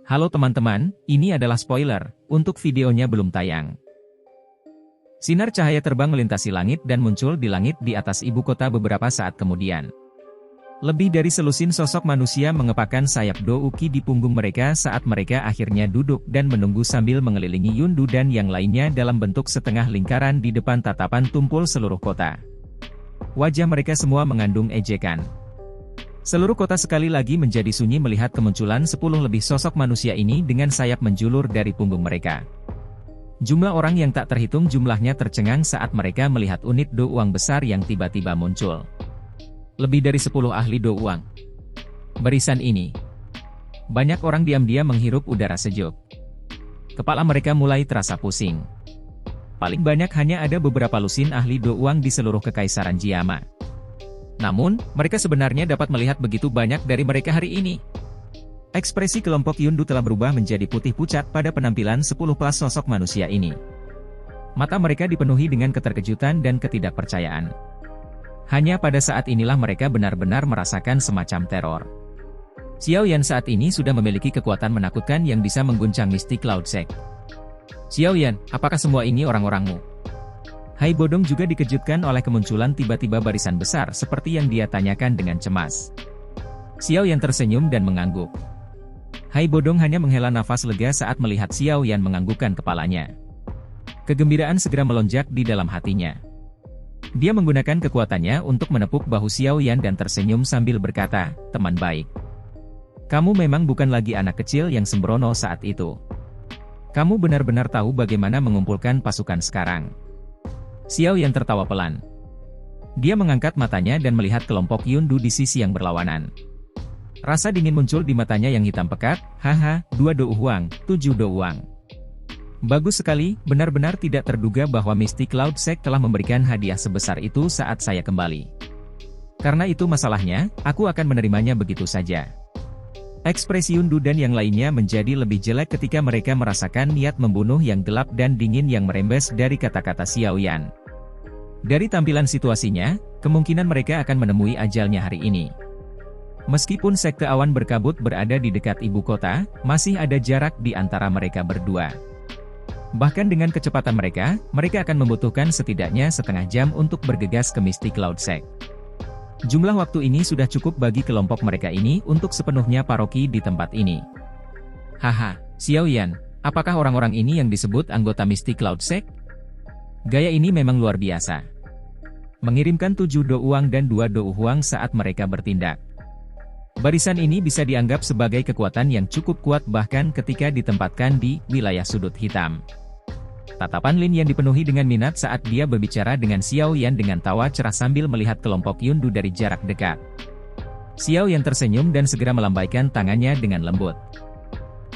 Halo teman-teman, ini adalah spoiler, untuk videonya belum tayang. Sinar cahaya terbang melintasi langit dan muncul di langit di atas ibu kota beberapa saat kemudian. Lebih dari selusin sosok manusia mengepakkan sayap Douki di punggung mereka saat mereka akhirnya duduk dan menunggu sambil mengelilingi Yundu dan yang lainnya dalam bentuk setengah lingkaran di depan tatapan tumpul seluruh kota. Wajah mereka semua mengandung ejekan. Seluruh kota sekali lagi menjadi sunyi melihat kemunculan 10 lebih sosok manusia ini dengan sayap menjulur dari punggung mereka. Jumlah orang yang tak terhitung jumlahnya tercengang saat mereka melihat unit do uang besar yang tiba-tiba muncul. Lebih dari 10 ahli do uang. Barisan ini. Banyak orang diam-diam menghirup udara sejuk. Kepala mereka mulai terasa pusing. Paling banyak hanya ada beberapa lusin ahli do uang di seluruh kekaisaran Jiama. Namun, mereka sebenarnya dapat melihat begitu banyak dari mereka hari ini. Ekspresi kelompok Yundu telah berubah menjadi putih pucat pada penampilan 10 plus sosok manusia ini. Mata mereka dipenuhi dengan keterkejutan dan ketidakpercayaan. Hanya pada saat inilah mereka benar-benar merasakan semacam teror. Xiao Yan saat ini sudah memiliki kekuatan menakutkan yang bisa mengguncang Mystic Cloud Sect. Xiao Yan, apakah semua ini orang-orangmu? Hai Bodong juga dikejutkan oleh kemunculan tiba-tiba barisan besar seperti yang dia tanyakan dengan cemas. Xiao Yan tersenyum dan mengangguk. Hai Bodong hanya menghela nafas lega saat melihat Xiao Yan menganggukkan kepalanya. Kegembiraan segera melonjak di dalam hatinya. Dia menggunakan kekuatannya untuk menepuk bahu Xiao Yan dan tersenyum sambil berkata, teman baik. Kamu memang bukan lagi anak kecil yang sembrono saat itu. Kamu benar-benar tahu bagaimana mengumpulkan pasukan sekarang. Xiao Yan tertawa pelan. Dia mengangkat matanya dan melihat kelompok Yundu di sisi yang berlawanan. Rasa dingin muncul di matanya yang hitam pekat, haha, 2 do uang, 7 do uang. Bagus sekali, benar-benar tidak terduga bahwa Mystic Cloud Sect telah memberikan hadiah sebesar itu saat saya kembali. Karena itu masalahnya, aku akan menerimanya begitu saja. Ekspresi Yundu dan yang lainnya menjadi lebih jelek ketika mereka merasakan niat membunuh yang gelap dan dingin yang merembes dari kata-kata Xiao Yan. Dari tampilan situasinya, kemungkinan mereka akan menemui ajalnya hari ini. Meskipun sekte awan berkabut berada di dekat ibu kota, masih ada jarak di antara mereka berdua. Bahkan dengan kecepatan mereka akan membutuhkan setidaknya setengah jam untuk bergegas ke Mystic Cloud Sect. Jumlah waktu ini sudah cukup bagi kelompok mereka ini untuk sepenuhnya paroki di tempat ini. Haha, Xiao Yan, apakah orang-orang ini yang disebut anggota Mystic Cloud Sect? Gaya ini memang luar biasa. Mengirimkan 7 do uang dan 2 do uang saat mereka bertindak. Barisan ini bisa dianggap sebagai kekuatan yang cukup kuat bahkan ketika ditempatkan di wilayah sudut hitam. Tatapan Lin Yan dipenuhi dengan minat saat dia berbicara dengan Xiao Yan dengan tawa cerah sambil melihat kelompok Yundu dari jarak dekat. Xiao Yan tersenyum dan segera melambaikan tangannya dengan lembut.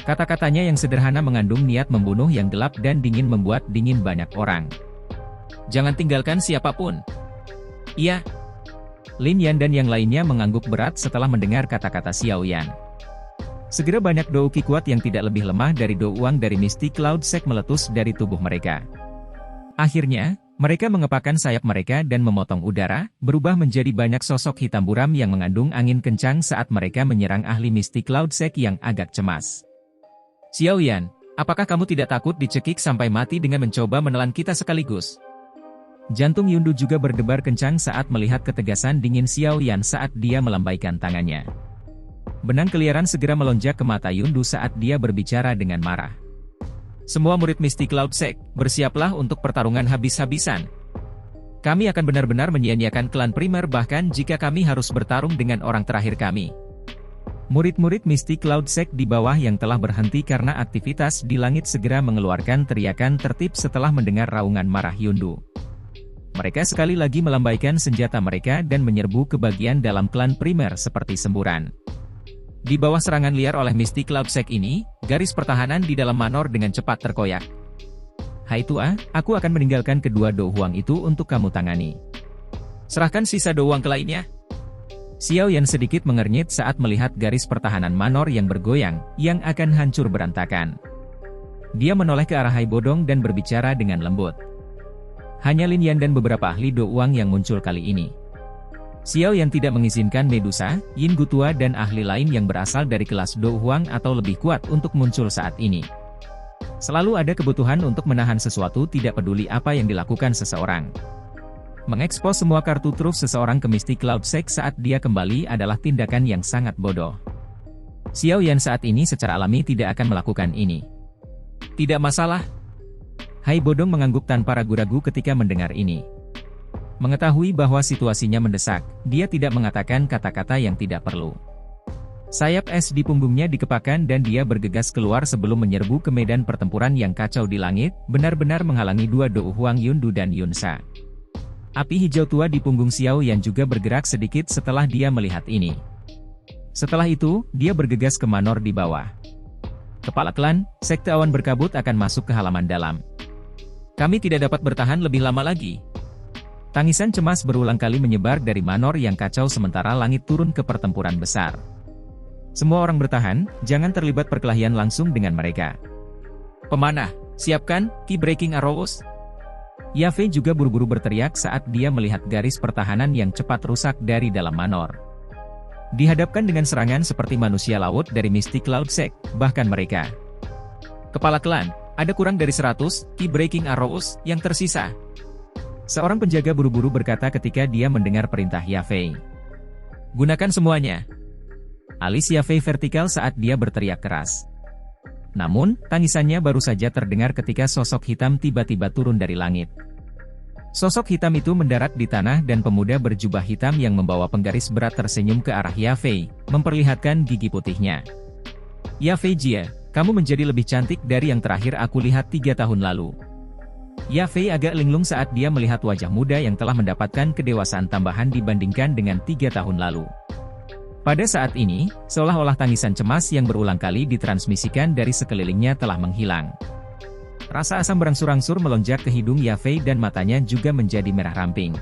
Kata-katanya yang sederhana mengandung niat membunuh yang gelap dan dingin membuat dingin banyak orang. Jangan tinggalkan siapapun. Iya. Lin Yan dan yang lainnya mengangguk berat setelah mendengar kata-kata Xiao Yan. Segera banyak douki kuat yang tidak lebih lemah dari do uang dari Mystic Cloud Sect meletus dari tubuh mereka. Akhirnya, mereka mengepakkan sayap mereka dan memotong udara, berubah menjadi banyak sosok hitam buram yang mengandung angin kencang saat mereka menyerang ahli Mystic Cloud Sect yang agak cemas. Xiao Yan, apakah kamu tidak takut dicekik sampai mati dengan mencoba menelan kita sekaligus? Jantung Yundu juga berdebar kencang saat melihat ketegasan dingin Xiao Yan saat dia melambaikan tangannya. Benang keliaran segera melonjak ke mata Yundu saat dia berbicara dengan marah. Semua murid Mystic Cloud Sect, bersiaplah untuk pertarungan habis-habisan. Kami akan benar-benar menyia-nyiakan klan primer bahkan jika kami harus bertarung dengan orang terakhir kami. Murid-murid Mystic Cloud Sect di bawah yang telah berhenti karena aktivitas di langit segera mengeluarkan teriakan tertib setelah mendengar raungan marah Yundu. Mereka sekali lagi melambaikan senjata mereka dan menyerbu ke bagian dalam klan primer seperti semburan. Di bawah serangan liar oleh Mystic Cloud Sect ini, garis pertahanan di dalam Manor dengan cepat terkoyak. Hai Tua, aku akan meninggalkan kedua do huang itu untuk kamu tangani. Serahkan sisa do huang ke lainnya. Xiao Yan sedikit mengernyit saat melihat garis pertahanan Manor yang bergoyang, yang akan hancur berantakan. Dia menoleh ke arah Hai Bodong dan berbicara dengan lembut. Hanya Lin Yan dan beberapa ahli do uang yang muncul kali ini. Xiao Yan tidak mengizinkan Medusa, Yin Gutua dan ahli lain yang berasal dari kelas Do Huang atau lebih kuat untuk muncul saat ini. Selalu ada kebutuhan untuk menahan sesuatu tidak peduli apa yang dilakukan seseorang. Mengekspos semua kartu truf seseorang ke Mystic Cloud Sect saat dia kembali adalah tindakan yang sangat bodoh. Xiao Yan saat ini secara alami tidak akan melakukan ini. Tidak masalah. Hai Bodong mengangguk tanpa ragu-ragu ketika mendengar ini. Mengetahui bahwa situasinya mendesak, dia tidak mengatakan kata-kata yang tidak perlu. Sayap es di punggungnya dikepakkan dan dia bergegas keluar sebelum menyerbu ke medan pertempuran yang kacau di langit, benar-benar menghalangi dua Do Huang Yundu dan Yunsa. Api hijau tua di punggung Xiao Yan juga bergerak sedikit setelah dia melihat ini. Setelah itu, dia bergegas ke manor di bawah. Kepala klan, Sekte Awan Berkabut akan masuk ke halaman dalam. Kami tidak dapat bertahan lebih lama lagi. Tangisan cemas berulang kali menyebar dari manor yang kacau sementara langit turun ke pertempuran besar. Semua orang bertahan, jangan terlibat perkelahian langsung dengan mereka. Pemanah, siapkan, Key Breaking Arrows. Yafei juga buru-buru berteriak saat dia melihat garis pertahanan yang cepat rusak dari dalam manor. Dihadapkan dengan serangan seperti manusia laut dari Mystic Cloud Sect, bahkan mereka. Kepala klan, ada kurang dari 100, Key Breaking Arrows, yang tersisa. Seorang penjaga buru-buru berkata ketika dia mendengar perintah Yafei. Gunakan semuanya. Alis Yafei vertikal saat dia berteriak keras. Namun, tangisannya baru saja terdengar ketika sosok hitam tiba-tiba turun dari langit. Sosok hitam itu mendarat di tanah dan pemuda berjubah hitam yang membawa penggaris berat tersenyum ke arah Yafei, memperlihatkan gigi putihnya. Yafei Jia, kamu menjadi lebih cantik dari yang terakhir aku lihat 3 tahun lalu. Yafei agak linglung saat dia melihat wajah muda yang telah mendapatkan kedewasaan tambahan dibandingkan dengan 3 tahun lalu. Pada saat ini, seolah-olah tangisan cemas yang berulang kali ditransmisikan dari sekelilingnya telah menghilang. Rasa asam berangsur-angsur melonjak ke hidung Yafei dan matanya juga menjadi merah ramping.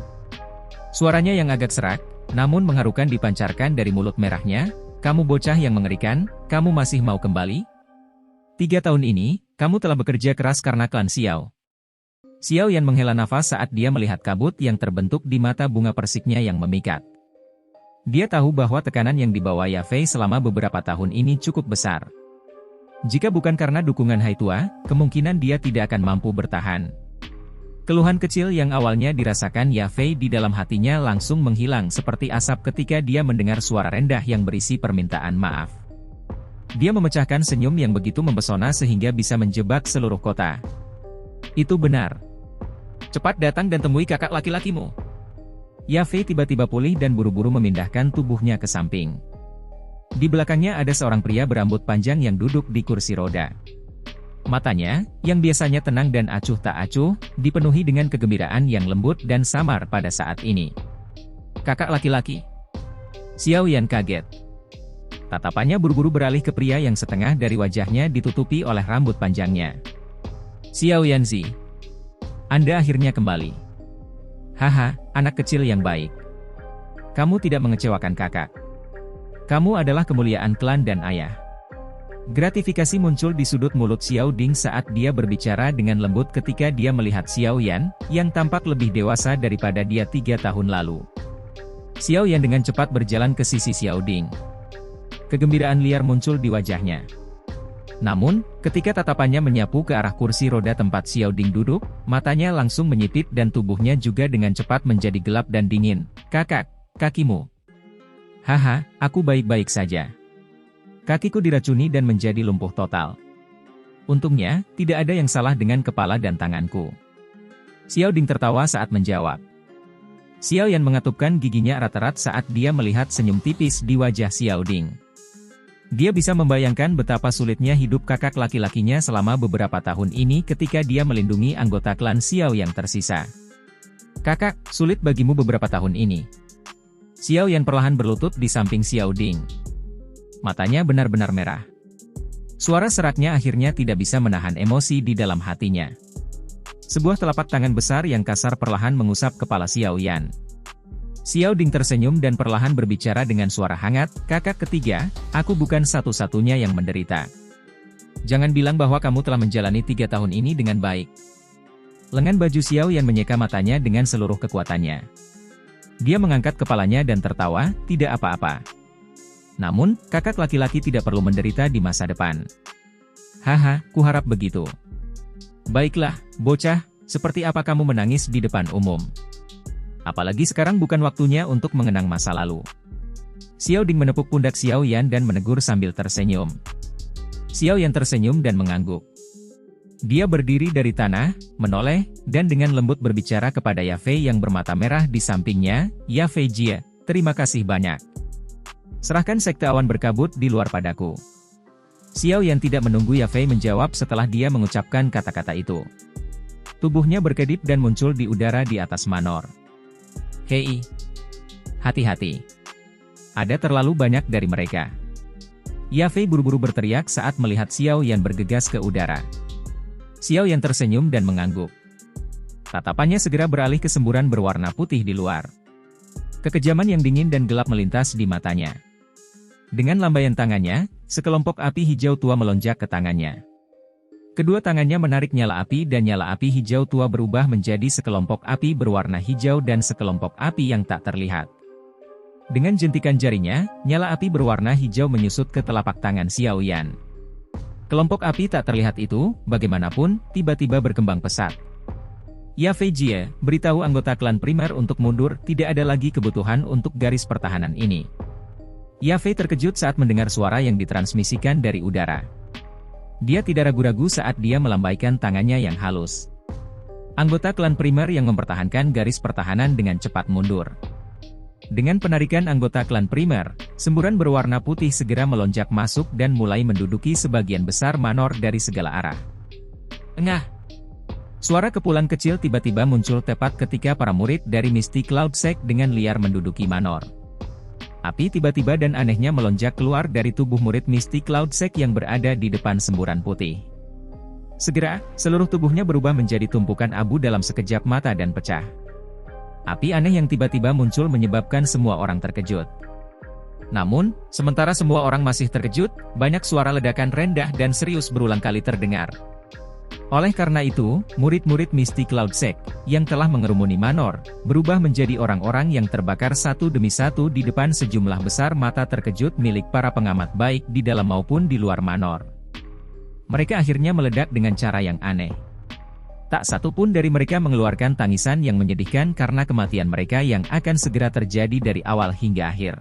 Suaranya yang agak serak, namun mengharukan dipancarkan dari mulut merahnya, kamu bocah yang mengerikan, kamu masih mau kembali? 3 tahun ini, kamu telah bekerja keras karena klan Xiao. Xiao Yan menghela nafas saat dia melihat kabut yang terbentuk di mata bunga persiknya yang memikat. Dia tahu bahwa tekanan yang dibawa Yafei selama beberapa tahun ini cukup besar. Jika bukan karena dukungan Hai Tua, kemungkinan dia tidak akan mampu bertahan. Keluhan kecil yang awalnya dirasakan Yafei di dalam hatinya langsung menghilang seperti asap ketika dia mendengar suara rendah yang berisi permintaan maaf. Dia memecahkan senyum yang begitu mempesona sehingga bisa menjebak seluruh kota. Itu benar. Cepat datang dan temui kakak laki-lakimu. Yafei tiba-tiba pulih dan buru-buru memindahkan tubuhnya ke samping. Di belakangnya ada seorang pria berambut panjang yang duduk di kursi roda. Matanya, yang biasanya tenang dan acuh tak acuh, dipenuhi dengan kegembiraan yang lembut dan samar pada saat ini. Kakak laki-laki. Xiao Yan kaget. Tatapannya buru-buru beralih ke pria yang setengah dari wajahnya ditutupi oleh rambut panjangnya. Xiao Yanzi. Anda akhirnya kembali. Haha, anak kecil yang baik. Kamu tidak mengecewakan kakak. Kamu adalah kemuliaan klan dan ayah. Gratifikasi muncul di sudut mulut Xiao Ding saat dia berbicara dengan lembut ketika dia melihat Xiao Yan, yang tampak lebih dewasa daripada dia 3 tahun lalu. Xiao Yan dengan cepat berjalan ke sisi Xiao Ding. Kegembiraan liar muncul di wajahnya. Namun, ketika tatapannya menyapu ke arah kursi roda tempat Xiao Ding duduk, matanya langsung menyipit dan tubuhnya juga dengan cepat menjadi gelap dan dingin. Kakak, kakimu. Haha, aku baik-baik saja. Kakiku diracuni dan menjadi lumpuh total. Untungnya, tidak ada yang salah dengan kepala dan tanganku. Xiao Ding tertawa saat menjawab. Xiao Yan mengatupkan giginya erat-erat saat dia melihat senyum tipis di wajah Xiao Ding. Dia bisa membayangkan betapa sulitnya hidup kakak laki-lakinya selama beberapa tahun ini ketika dia melindungi anggota klan Xiao yang tersisa. Kakak, sulit bagimu beberapa tahun ini. Xiao Yan perlahan berlutut di samping Xiao Ding. Matanya benar-benar merah. Suara seraknya akhirnya tidak bisa menahan emosi di dalam hatinya. Sebuah telapak tangan besar yang kasar perlahan mengusap kepala Xiao Yan. Xiao Ding tersenyum dan perlahan berbicara dengan suara hangat, kakak ketiga, aku bukan satu-satunya yang menderita. Jangan bilang bahwa kamu telah menjalani 3 tahun ini dengan baik. Lengan baju Xiao Yan menyeka matanya dengan seluruh kekuatannya. Dia mengangkat kepalanya dan tertawa, tidak apa-apa. Namun, kakak laki-laki tidak perlu menderita di masa depan. Haha, kuharap begitu. Baiklah, bocah, seperti apa kamu menangis di depan umum? Apalagi sekarang bukan waktunya untuk mengenang masa lalu. Xiao Ding menepuk pundak Xiao Yan dan menegur sambil tersenyum. Xiao Yan tersenyum dan mengangguk. Dia berdiri dari tanah, menoleh, dan dengan lembut berbicara kepada Yafei yang bermata merah di sampingnya, Yafei Jie, terima kasih banyak. Serahkan sekte awan berkabut di luar padaku. Xiao Yan tidak menunggu Yafei menjawab setelah dia mengucapkan kata-kata itu. Tubuhnya berkedip dan muncul di udara di atas Manor. Hei! Hati-hati! Ada terlalu banyak dari mereka. Yafei buru-buru berteriak saat melihat Xiao Yan bergegas ke udara. Xiao Yan tersenyum dan mengangguk. Tatapannya segera beralih ke semburan berwarna putih di luar. Kekejaman yang dingin dan gelap melintas di matanya. Dengan lambaian tangannya, sekelompok api hijau tua melonjak ke tangannya. Kedua tangannya menarik nyala api dan nyala api hijau tua berubah menjadi sekelompok api berwarna hijau dan sekelompok api yang tak terlihat. Dengan jentikan jarinya, nyala api berwarna hijau menyusut ke telapak tangan Xiao Yan. Kelompok api tak terlihat itu, bagaimanapun, tiba-tiba berkembang pesat. Yafei Jie, beritahu anggota klan primer untuk mundur, tidak ada lagi kebutuhan untuk garis pertahanan ini. Yafei terkejut saat mendengar suara yang ditransmisikan dari udara. Dia tidak ragu-ragu saat dia melambaikan tangannya yang halus. Anggota klan primer yang mempertahankan garis pertahanan dengan cepat mundur. Dengan penarikan anggota klan primer, semburan berwarna putih segera melonjak masuk dan mulai menduduki sebagian besar Manor dari segala arah. Engah! Suara kepulan kecil tiba-tiba muncul tepat ketika para murid dari Misty Cloud Sect dengan liar menduduki Manor. Api tiba-tiba dan anehnya melonjak keluar dari tubuh murid Misty Cloud Sect yang berada di depan semburan putih. Segera, seluruh tubuhnya berubah menjadi tumpukan abu dalam sekejap mata dan pecah. Api aneh yang tiba-tiba muncul menyebabkan semua orang terkejut. Namun, sementara semua orang masih terkejut, banyak suara ledakan rendah dan serius berulang kali terdengar. Oleh karena itu, murid-murid Misty Cloud Sect, yang telah mengerumuni Manor, berubah menjadi orang-orang yang terbakar satu demi satu di depan sejumlah besar mata terkejut milik para pengamat baik di dalam maupun di luar Manor. Mereka akhirnya meledak dengan cara yang aneh. Tak satu pun dari mereka mengeluarkan tangisan yang menyedihkan karena kematian mereka yang akan segera terjadi dari awal hingga akhir.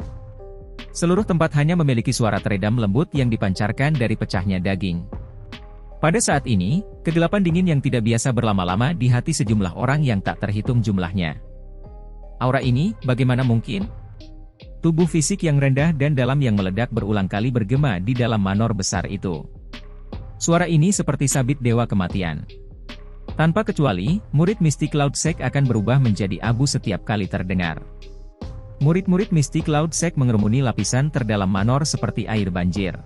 Seluruh tempat hanya memiliki suara teredam lembut yang dipancarkan dari pecahnya daging. Pada saat ini, kegelapan dingin yang tidak biasa berlama-lama di hati sejumlah orang yang tak terhitung jumlahnya. Aura ini, bagaimana mungkin? Tubuh fisik yang rendah dan dalam yang meledak berulang kali bergema di dalam Manor besar itu. Suara ini seperti sabit dewa kematian. Tanpa kecuali, murid Misty Cloud Sect akan berubah menjadi abu setiap kali terdengar. Murid-murid Misty Cloud Sect mengerumuni lapisan terdalam Manor seperti air banjir.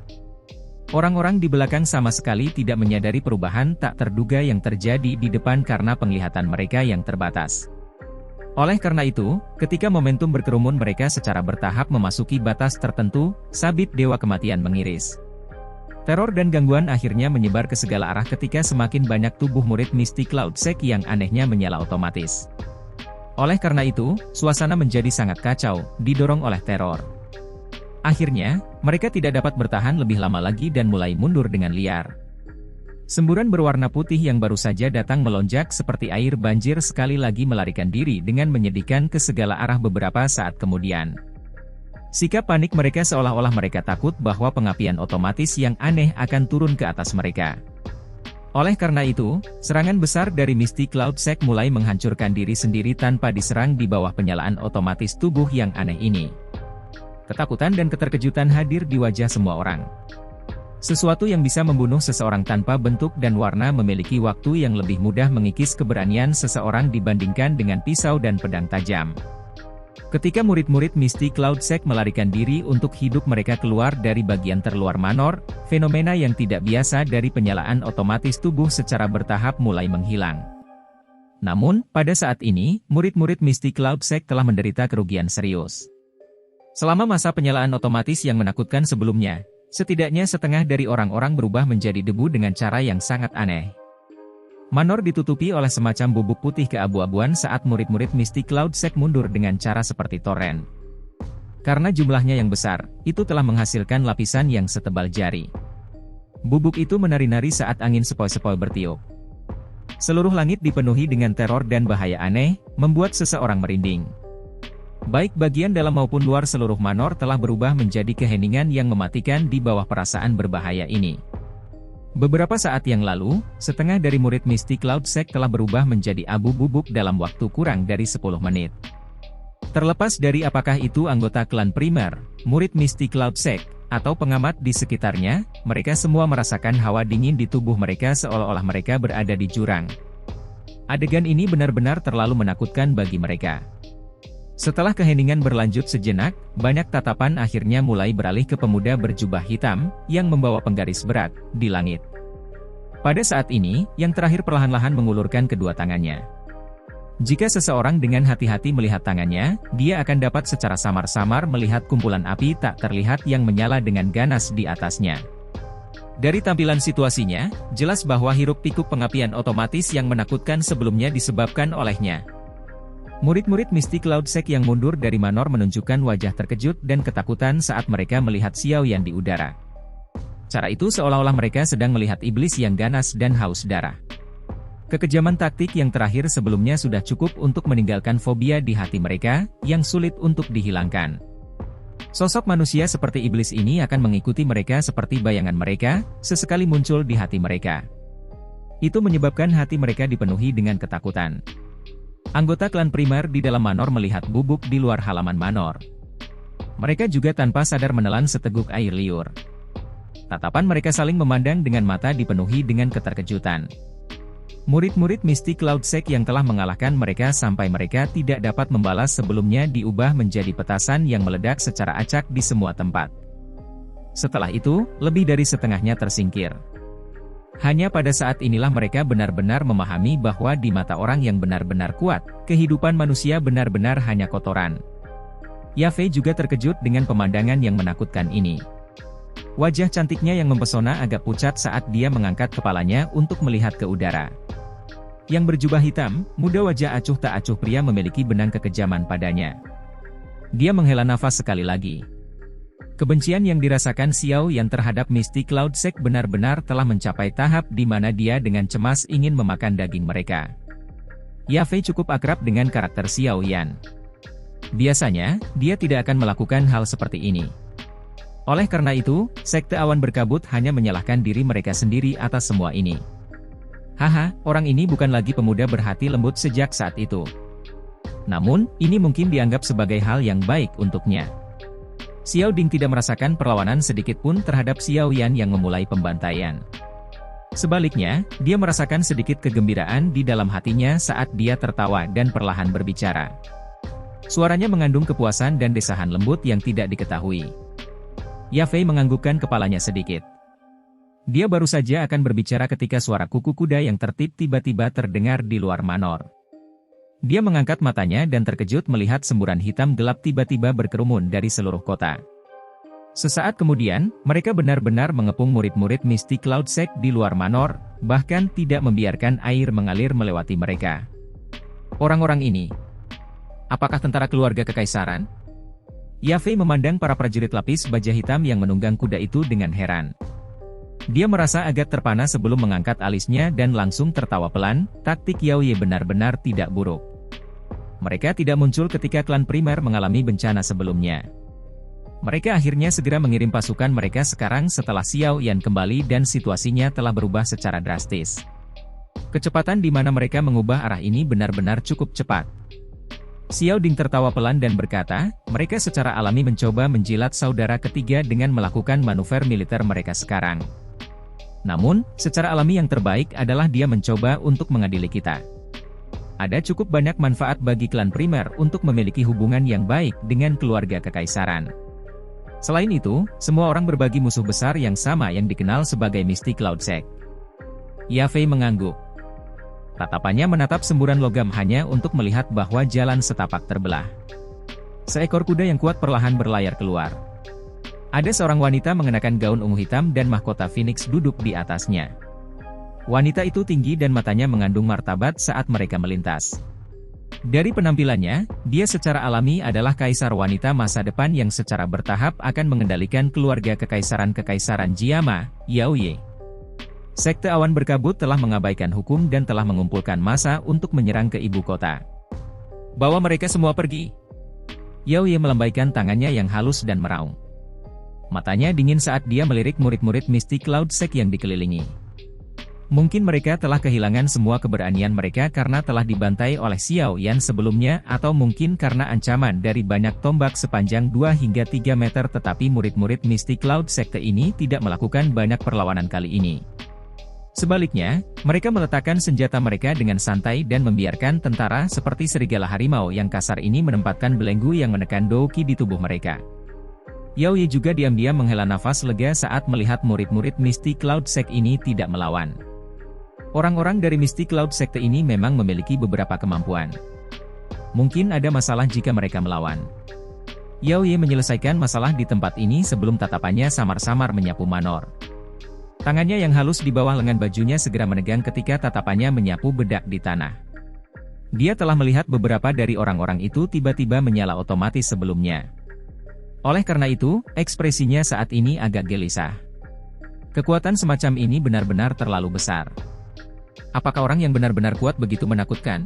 Orang-orang di belakang sama sekali tidak menyadari perubahan tak terduga yang terjadi di depan karena penglihatan mereka yang terbatas. Oleh karena itu, ketika momentum berkerumun mereka secara bertahap memasuki batas tertentu, sabit dewa kematian mengiris. Teror dan gangguan akhirnya menyebar ke segala arah ketika semakin banyak tubuh murid Misty Cloud Sect yang anehnya menyala otomatis. Oleh karena itu, suasana menjadi sangat kacau, didorong oleh teror. Akhirnya, mereka tidak dapat bertahan lebih lama lagi dan mulai mundur dengan liar. Semburan berwarna putih yang baru saja datang melonjak seperti air banjir sekali lagi melarikan diri dengan menyedihkan ke segala arah beberapa saat kemudian. Sikap panik mereka seolah-olah mereka takut bahwa pengapian otomatis yang aneh akan turun ke atas mereka. Oleh karena itu, serangan besar dari Misty Cloud Sect mulai menghancurkan diri sendiri tanpa diserang di bawah penyalaan otomatis tubuh yang aneh ini. Ketakutan dan keterkejutan hadir di wajah semua orang. Sesuatu yang bisa membunuh seseorang tanpa bentuk dan warna memiliki waktu yang lebih mudah mengikis keberanian seseorang dibandingkan dengan pisau dan pedang tajam. Ketika murid-murid Misty Cloud Sect melarikan diri untuk hidup mereka keluar dari bagian terluar Manor, fenomena yang tidak biasa dari penyalaan otomatis tubuh secara bertahap mulai menghilang. Namun, pada saat ini, murid-murid Misty Cloud Sect telah menderita kerugian serius. Selama masa penyalaan otomatis yang menakutkan sebelumnya, setidaknya setengah dari orang-orang berubah menjadi debu dengan cara yang sangat aneh. Manor ditutupi oleh semacam bubuk putih keabu-abuan saat murid-murid Mystic Cloud Sect mundur dengan cara seperti toren. Karena jumlahnya yang besar, itu telah menghasilkan lapisan yang setebal jari. Bubuk itu menari-nari saat angin sepoi-sepoi bertiup. Seluruh langit dipenuhi dengan teror dan bahaya aneh, membuat seseorang merinding. Baik bagian dalam maupun luar seluruh manor telah berubah menjadi keheningan yang mematikan di bawah perasaan berbahaya ini. Beberapa saat yang lalu, setengah dari murid Mystic Cloud Sect telah berubah menjadi abu bubuk dalam waktu kurang dari 10 menit. Terlepas dari apakah itu anggota klan primer, murid Mystic Cloud Sect, atau pengamat di sekitarnya, mereka semua merasakan hawa dingin di tubuh mereka seolah-olah mereka berada di jurang. Adegan ini benar-benar terlalu menakutkan bagi mereka. Setelah keheningan berlanjut sejenak, banyak tatapan akhirnya mulai beralih ke pemuda berjubah hitam, yang membawa penggaris berat, di langit. Pada saat ini, yang terakhir perlahan-lahan mengulurkan kedua tangannya. Jika seseorang dengan hati-hati melihat tangannya, dia akan dapat secara samar-samar melihat kumpulan api tak terlihat yang menyala dengan ganas di atasnya. Dari tampilan situasinya, jelas bahwa hiruk-pikuk pengapian otomatis yang menakutkan sebelumnya disebabkan olehnya. Murid-murid Mystic Cloud Sect yang mundur dari manor menunjukkan wajah terkejut dan ketakutan saat mereka melihat Xiao Yan di udara. Cara itu seolah-olah mereka sedang melihat iblis yang ganas dan haus darah. Kekejaman taktik yang terakhir sebelumnya sudah cukup untuk meninggalkan fobia di hati mereka, yang sulit untuk dihilangkan. Sosok manusia seperti iblis ini akan mengikuti mereka seperti bayangan mereka, sesekali muncul di hati mereka. Itu menyebabkan hati mereka dipenuhi dengan ketakutan. Anggota klan primer di dalam manor melihat bubuk di luar halaman manor. Mereka juga tanpa sadar menelan seteguk air liur. Tatapan mereka saling memandang dengan mata dipenuhi dengan keterkejutan. Murid-murid Mystic Cloud Sect yang telah mengalahkan mereka sampai mereka tidak dapat membalas sebelumnya diubah menjadi petasan yang meledak secara acak di semua tempat. Setelah itu, lebih dari setengahnya tersingkir. Hanya pada saat inilah mereka benar-benar memahami bahwa di mata orang yang benar-benar kuat, kehidupan manusia benar-benar hanya kotoran. Yafei juga terkejut dengan pemandangan yang menakutkan ini. Wajah cantiknya yang mempesona agak pucat saat dia mengangkat kepalanya untuk melihat ke udara. Yang berjubah hitam, muda wajah acuh tak acuh pria memiliki benang kekejaman padanya. Dia menghela nafas sekali lagi. Kebencian yang dirasakan Xiao Yan terhadap Mystic Cloud Sect benar-benar telah mencapai tahap di mana dia dengan cemas ingin memakan daging mereka. Yafei cukup akrab dengan karakter Xiao Yan. Biasanya, dia tidak akan melakukan hal seperti ini. Oleh karena itu, Sekte Awan Berkabut hanya menyalahkan diri mereka sendiri atas semua ini. Haha, orang ini bukan lagi pemuda berhati lembut sejak saat itu. Namun, ini mungkin dianggap sebagai hal yang baik untuknya. Xiao Ding tidak merasakan perlawanan sedikit pun terhadap Xiao Yan yang memulai pembantaian. Sebaliknya, dia merasakan sedikit kegembiraan di dalam hatinya saat dia tertawa dan perlahan berbicara. Suaranya mengandung kepuasan dan desahan lembut yang tidak diketahui. Yafei menganggukkan kepalanya sedikit. Dia baru saja akan berbicara ketika suara kuku kuda yang tertib tiba-tiba terdengar di luar manor. Dia mengangkat matanya dan terkejut melihat semburan hitam gelap tiba-tiba berkerumun dari seluruh kota. Sesaat kemudian, mereka benar-benar mengepung murid-murid Mystic Cloud Sect di luar manor, bahkan tidak membiarkan air mengalir melewati mereka. Orang-orang ini, apakah tentara keluarga kekaisaran? Yafei memandang para prajurit lapis baja hitam yang menunggang kuda itu dengan heran. Dia merasa agak terpana sebelum mengangkat alisnya dan langsung tertawa pelan, taktik Yao Ye benar-benar tidak buruk. Mereka tidak muncul ketika klan primer mengalami bencana sebelumnya. Mereka akhirnya segera mengirim pasukan mereka sekarang setelah Xiao Yan kembali dan situasinya telah berubah secara drastis. Kecepatan di mana mereka mengubah arah ini benar-benar cukup cepat. Xiao Ding tertawa pelan dan berkata, mereka secara alami mencoba menjilat saudara ketiga dengan melakukan manuver militer mereka sekarang. Namun, secara alami yang terbaik adalah dia mencoba untuk mengadili kita. Ada cukup banyak manfaat bagi klan primer untuk memiliki hubungan yang baik dengan keluarga kekaisaran. Selain itu, semua orang berbagi musuh besar yang sama yang dikenal sebagai Mystic Cloud Sect. Yafei mengangguk. Tatapannya menatap semburan logam hanya untuk melihat bahwa jalan setapak terbelah. Seekor kuda yang kuat perlahan berlayar keluar. Ada seorang wanita mengenakan gaun ungu hitam dan mahkota Phoenix duduk di atasnya. Wanita itu tinggi dan matanya mengandung martabat saat mereka melintas. Dari penampilannya, dia secara alami adalah kaisar wanita masa depan yang secara bertahap akan mengendalikan keluarga kekaisaran Jiama, Yaoye. Sekte Awan Berkabut telah mengabaikan hukum dan telah mengumpulkan massa untuk menyerang ke ibu kota. Bawa mereka semua pergi. Yaoye melambaikan tangannya yang halus dan meraung. Matanya dingin saat dia melirik murid-murid Mystic Cloud Sect yang dikelilingi. Mungkin mereka telah kehilangan semua keberanian mereka karena telah dibantai oleh Xiao Yan sebelumnya, atau mungkin karena ancaman dari banyak tombak sepanjang 2 hingga 3 meter, tetapi murid-murid Mystic Cloud Sekte ini tidak melakukan banyak perlawanan kali ini. Sebaliknya, mereka meletakkan senjata mereka dengan santai dan membiarkan tentara seperti serigala harimau yang kasar ini menempatkan belenggu yang menekan Douki di tubuh mereka. Yaoye juga diam-diam menghela nafas lega saat melihat murid-murid Mystic Cloud Sect ini tidak melawan. Orang-orang dari Mystic Cloud Sekte ini memang memiliki beberapa kemampuan. Mungkin ada masalah jika mereka melawan. Yaoye menyelesaikan masalah di tempat ini sebelum tatapannya samar-samar menyapu Manor. Tangannya yang halus di bawah lengan bajunya segera menegang ketika tatapannya menyapu bedak di tanah. Dia telah melihat beberapa dari orang-orang itu tiba-tiba menyala otomatis sebelumnya. Oleh karena itu, ekspresinya saat ini agak gelisah. Kekuatan semacam ini benar-benar terlalu besar. Apakah orang yang benar-benar kuat begitu menakutkan?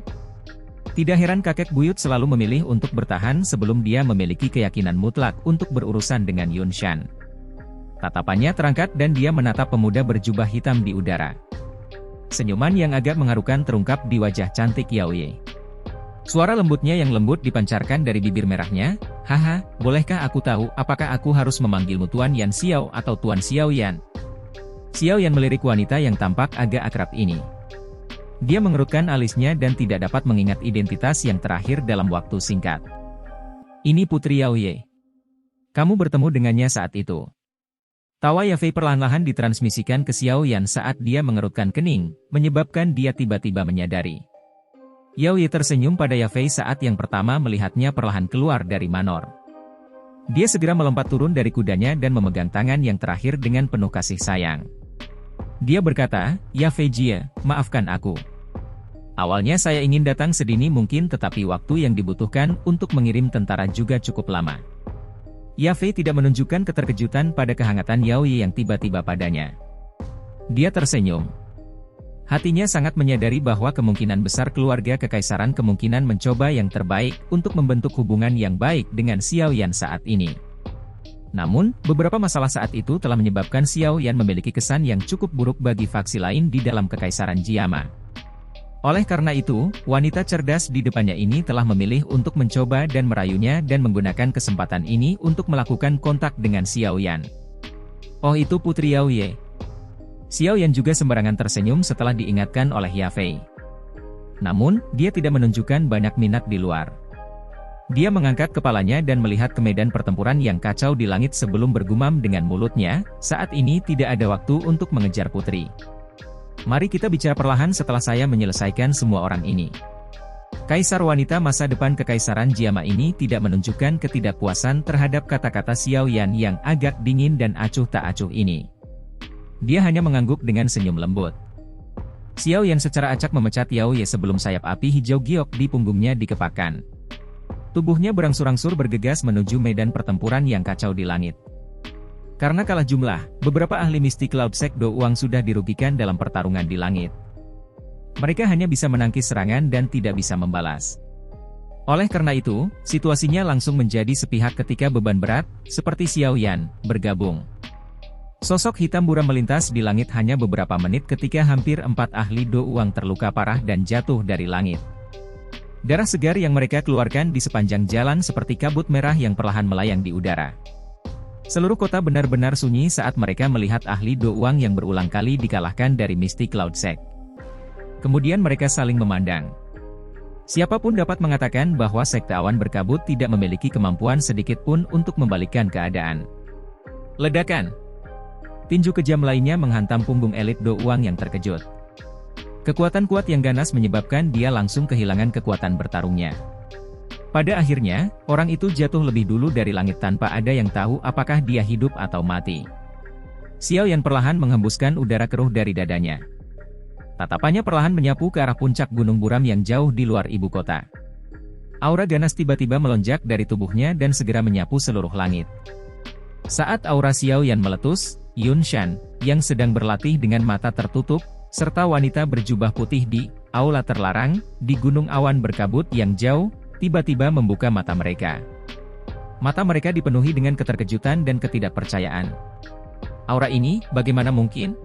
Tidak heran kakek buyut selalu memilih untuk bertahan sebelum dia memiliki keyakinan mutlak untuk berurusan dengan Yun Shan. Tatapannya terangkat dan dia menatap pemuda berjubah hitam di udara. Senyuman yang agak mengharukan terungkap di wajah cantik Yaoye. Suara lembutnya yang lembut dipancarkan dari bibir merahnya. Haha, bolehkah aku tahu apakah aku harus memanggilmu Tuan Yan Xiao atau Tuan Xiao Yan? Xiao Yan melirik wanita yang tampak agak akrab ini. Dia mengerutkan alisnya dan tidak dapat mengingat identitas yang terakhir dalam waktu singkat. Ini Putri Yaoye. Kamu bertemu dengannya saat itu. Tawa Yafei perlahan-lahan ditransmisikan ke Xiao Yan saat dia mengerutkan kening, menyebabkan dia tiba-tiba menyadari. Yaoye tersenyum pada Yafei saat yang pertama melihatnya perlahan keluar dari Manor. Dia segera melompat turun dari kudanya dan memegang tangan yang terakhir dengan penuh kasih sayang. Dia berkata, Yafei Jie, maafkan aku. Awalnya saya ingin datang sedini mungkin tetapi waktu yang dibutuhkan untuk mengirim tentara juga cukup lama. Yafei tidak menunjukkan keterkejutan pada kehangatan Yaoye yang tiba-tiba padanya. Dia tersenyum. Hatinya sangat menyadari bahwa kemungkinan besar keluarga kekaisaran kemungkinan mencoba yang terbaik untuk membentuk hubungan yang baik dengan Xiao Yan saat ini. Namun, beberapa masalah saat itu telah menyebabkan Xiao Yan memiliki kesan yang cukup buruk bagi faksi lain di dalam kekaisaran Jiama. Oleh karena itu, wanita cerdas di depannya ini telah memilih untuk mencoba dan merayunya dan menggunakan kesempatan ini untuk melakukan kontak dengan Xiao Yan. Oh, itu Putri Yaoye. Xiao Yan juga sembarangan tersenyum setelah diingatkan oleh Yafei. Namun, dia tidak menunjukkan banyak minat di luar. Dia mengangkat kepalanya dan melihat ke medan pertempuran yang kacau di langit sebelum bergumam dengan mulutnya, saat ini tidak ada waktu untuk mengejar putri. Mari kita bicara perlahan setelah saya menyelesaikan semua orang ini. Kaisar wanita masa depan kekaisaran Jiama ini tidak menunjukkan ketidakpuasan terhadap kata-kata Xiao Yan yang agak dingin dan acuh tak acuh ini. Dia hanya mengangguk dengan senyum lembut. Xiao Yan secara acak memecat Yaoye sebelum sayap api hijau giok di punggungnya dikepakkan. Tubuhnya berangsur-angsur bergegas menuju medan pertempuran yang kacau di langit. Karena kalah jumlah, beberapa ahli Mystic Cloud Sect Do Uang sudah dirugikan dalam pertarungan di langit. Mereka hanya bisa menangkis serangan dan tidak bisa membalas. Oleh karena itu, situasinya langsung menjadi sepihak ketika beban berat, seperti Xiao Yan, bergabung. Sosok hitam buram melintas di langit hanya beberapa menit ketika hampir 4 ahli Do Uang terluka parah dan jatuh dari langit. Darah segar yang mereka keluarkan di sepanjang jalan seperti kabut merah yang perlahan melayang di udara. Seluruh kota benar-benar sunyi saat mereka melihat ahli Do Uang yang berulang kali dikalahkan dari Mystic Cloud Sect. Kemudian mereka saling memandang. Siapapun dapat mengatakan bahwa Sekte Awan Berkabut tidak memiliki kemampuan sedikit pun untuk membalikkan keadaan. Ledakan! Tinju kejam lainnya menghantam punggung elit Do Uang yang terkejut. Kekuatan kuat yang ganas menyebabkan dia langsung kehilangan kekuatan bertarungnya. Pada akhirnya, orang itu jatuh lebih dulu dari langit tanpa ada yang tahu apakah dia hidup atau mati. Xiao Yan perlahan menghembuskan udara keruh dari dadanya. Tatapannya perlahan menyapu ke arah puncak Gunung Buram yang jauh di luar ibu kota. Aura ganas tiba-tiba melonjak dari tubuhnya dan segera menyapu seluruh langit. Saat aura Xiao Yan meletus, Yun Shan, yang sedang berlatih dengan mata tertutup, serta wanita berjubah putih di aula terlarang, di Gunung Awan Berkabut yang jauh, tiba-tiba membuka mata mereka. Mata mereka dipenuhi dengan keterkejutan dan ketidakpercayaan. Aura ini, bagaimana mungkin?